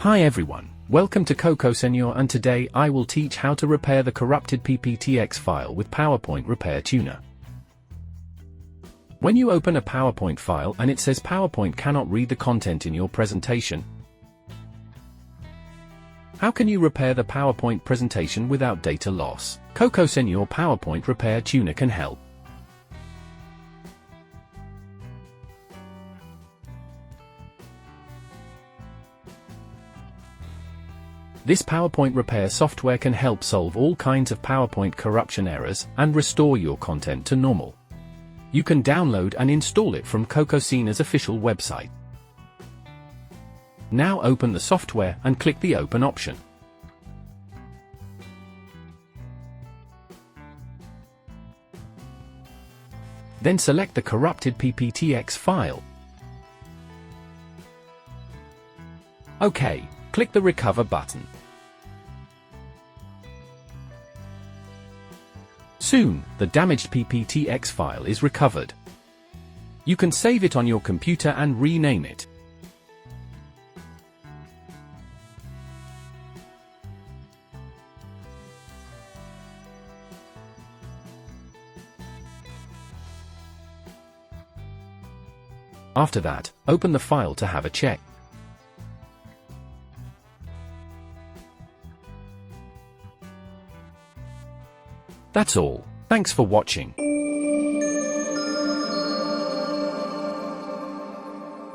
Hi everyone, welcome to Cocosenor, and today I will teach how to repair the corrupted PPTX file with PowerPoint Repair Tuner. When you open a PowerPoint file and it says PowerPoint cannot read the content in your presentation, how can you repair the PowerPoint presentation without data loss? Cocosenor PowerPoint Repair Tuner can help. This PowerPoint repair software can help solve all kinds of PowerPoint corruption errors and restore your content to normal. You can download and install it from Cocosenor's official website. Now open the software and click the Open option. Then select the corrupted PPTX file. OK, click the Recover button. Soon, the damaged PPTX file is recovered. You can save it on your computer and rename it. After that, open the file to have a check. That's all. Thanks for watching.